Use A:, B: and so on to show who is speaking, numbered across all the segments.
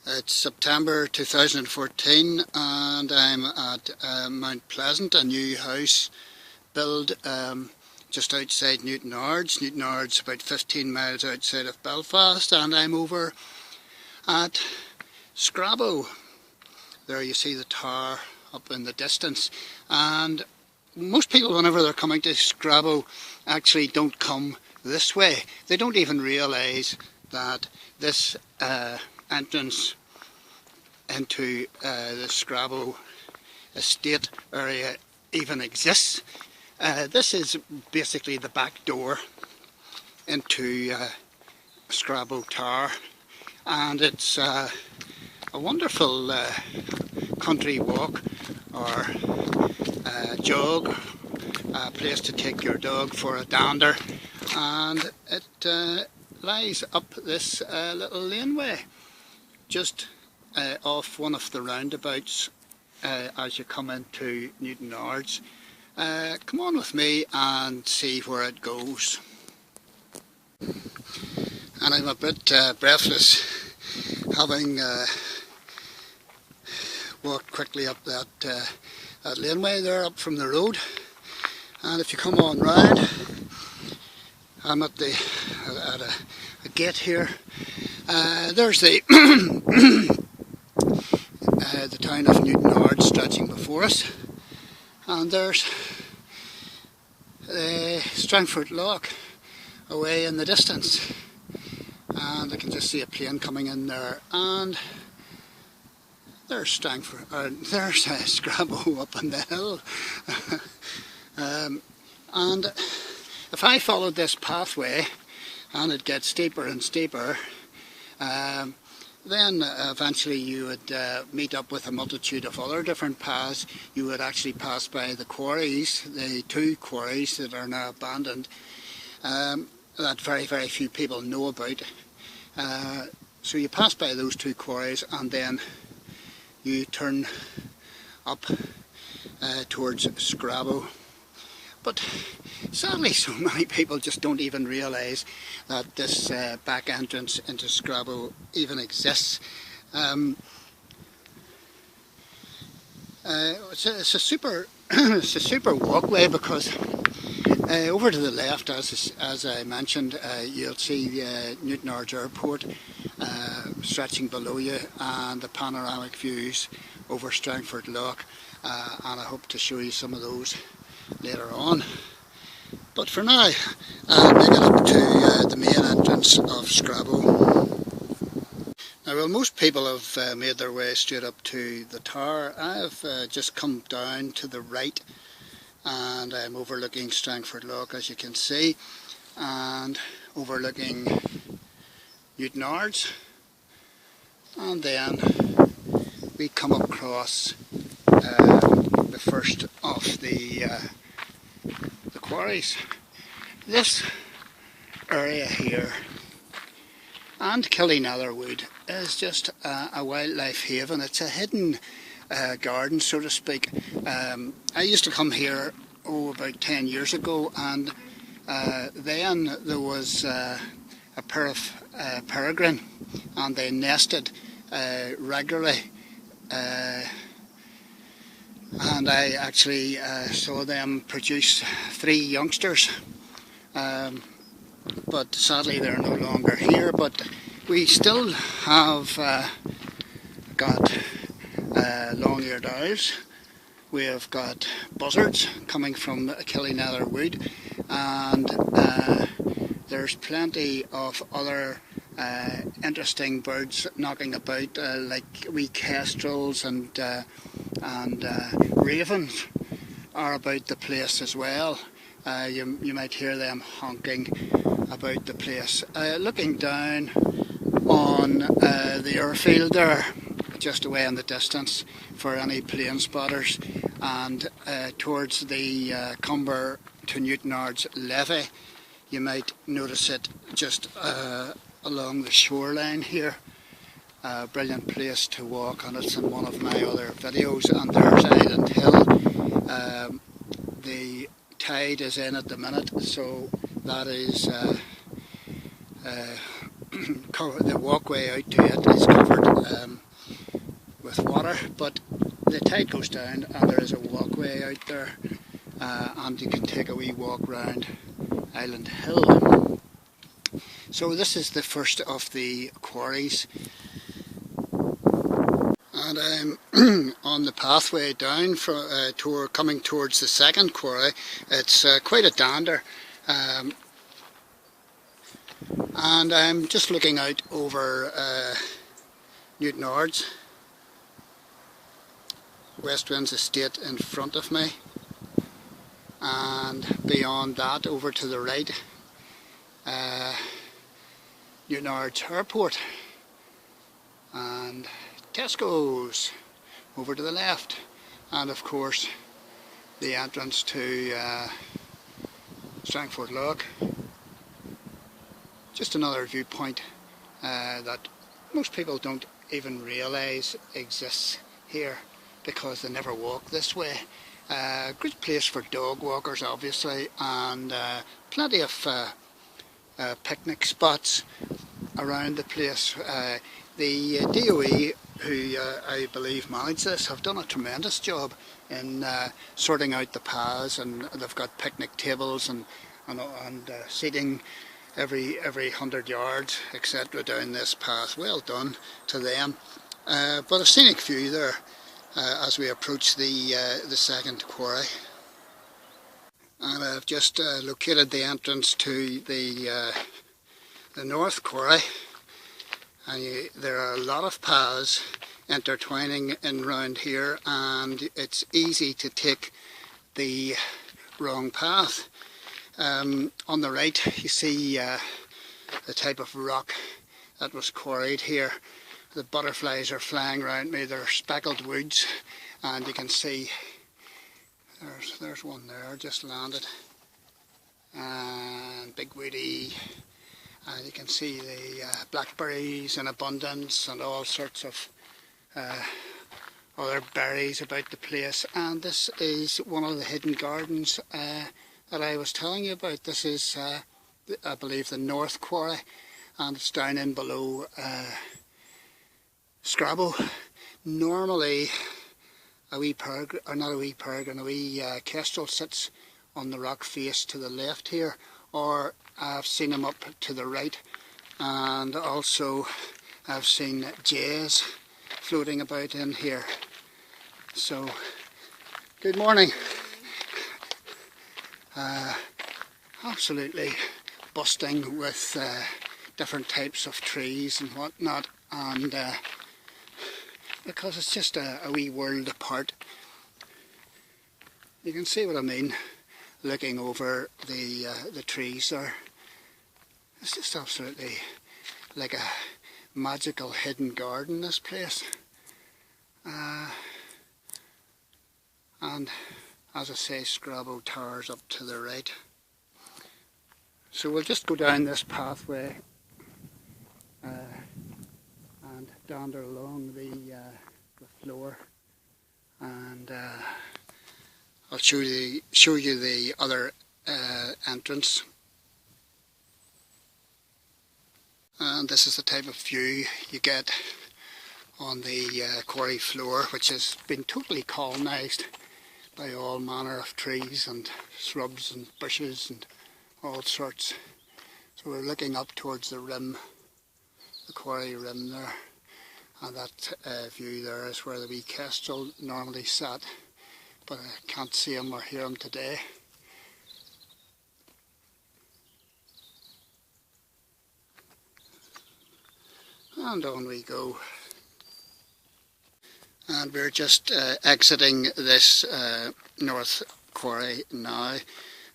A: It's September 2014 and I'm at Mount Pleasant, a new house built just outside Newtownards. Newtownards about 15 miles outside of Belfast, and I'm over at Scrabo. There you see the tower up in the distance, and most people whenever they're coming to Scrabo actually don't come this way. They don't even realise that this entrance into the Scabo estate area even exists. This is basically the back door into Scabo Tower, and it's a wonderful country walk or jog, a place to take your dog for a dander, and it lies up this little laneway just off one of the roundabouts as you come into Newtownards. Come on with me and see where it goes. And I'm a bit breathless, having walked quickly up that laneway there up from the road. And if you come on round, I'm at a gate here. There's the the town of Newtownards stretching before us, and there's Strangford Loch away in the distance, and I can just see a plane coming in there, and there's there's Scrabo up on the hill. And if I followed this pathway and it gets steeper and steeper, then eventually you would meet up with a multitude of other different paths. You would actually pass by the quarries, the two quarries that are now abandoned, that very few people know about. So you pass by those two quarries and then you turn up towards Scrabo. But sadly, so many people just don't even realise that this back entrance into Scrabo even exists. It's a super it's a super walkway, because over to the left, as I mentioned, you'll see the Newtownards Airport stretching below you, and the panoramic views over Strangford Loch, and I hope to show you some of those later on. But for now, make it up to the main entrance of Scrabo. Now, well, most people have made their way straight up to the tower. I have just come down to the right, and I'm overlooking Strangford Loch, as you can see, and overlooking Newtownards, and then we come across the first of the quarries. This area here and Killynether Wood is just a wildlife haven. It's a hidden garden, so to speak. I used to come here about 10 years ago, and then there was a pair of peregrine, and they nested regularly. And I actually saw them produce 3 youngsters, but sadly they're no longer here. But we still have got long-eared owls. We have got buzzards coming from Killynether Wood, and there's plenty of other interesting birds knocking about, like wee kestrels and ravens are about the place as well. You might hear them honking about the place. Looking down on the airfield there, just away in the distance for any plane spotters, and towards the Cumber to Newtownards levee, you might notice it just along the shoreline here. A brilliant place to walk, and it's in one of my other videos. And there's Island Hill. The tide is in at the minute, so that is the walkway out to it is covered with water, but the tide goes down and there is a walkway out there, and you can take a wee walk round Island Hill. So this is the first of the quarries, and I'm on the pathway down from coming towards the second quarry. It's quite a dander, and I'm just looking out over Newtownards, West Winds Estate in front of me, and beyond that over to the right, Newtownards Airport, and Tesco's over to the left, and of course the entrance to Strangford Lough. Just another viewpoint that most people don't even realise exists here, because they never walk this way. Good place for dog walkers obviously, and plenty of picnic spots around the place. The DOE, who I believe manage this, have done a tremendous job in sorting out the paths, and they've got picnic tables and seating every 100 yards, etc. down this path. Well done to them. But a scenic view there as we approach the second quarry. And I've just located the entrance to the north quarry, and there are a lot of paths intertwining in round here, and it's easy to take the wrong path. On the right you see the type of rock that was quarried here. The butterflies are flying around me. They're speckled woods, and you can see there's one there just landed, and big woody, and you can see the blackberries in abundance and all sorts of other berries about the place. And this is one of the hidden gardens that I was telling you about. This is I believe the north quarry, and it's down in below Scrabo. Normally a wee peregrine, or not a wee peregrine, a wee kestrel sits on the rock face to the left here, or I've seen him up to the right, and also I've seen jays floating about in here. So good morning. Absolutely busting with different types of trees and whatnot, and because it's just a wee world apart. You can see what I mean looking over the trees there. It's just absolutely like a magical hidden garden, this place. And as I say, Scabo Tower's up to the right. So we'll just go down this pathway and dander along the floor, and I'll show you the other entrance. And this is the type of view you get on the quarry floor, which has been totally colonised by all manner of trees and shrubs and bushes and all sorts. So we're looking up towards the rim, the quarry rim there, and that view there is where the wee kestrel normally sat, but I can't see him or hear him today. And on we go. And we're just exiting this north quarry now,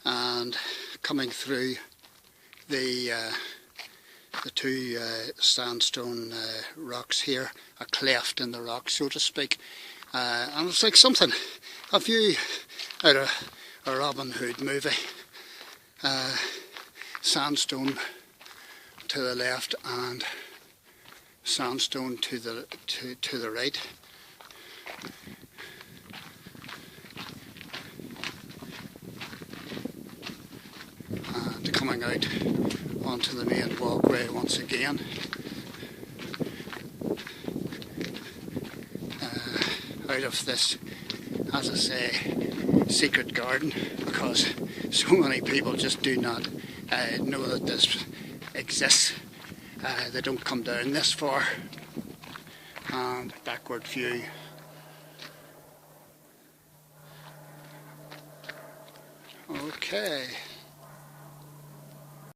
A: and coming through the two sandstone rocks here, a cleft in the rock, so to speak. And it's like something, a view out of a Robin Hood movie. Sandstone to the left and sandstone to the right. And coming out onto the main walkway once again. Out of this, as I say, secret garden, because so many people just do not know that this exists. They don't come down this far. And backward view. Okay.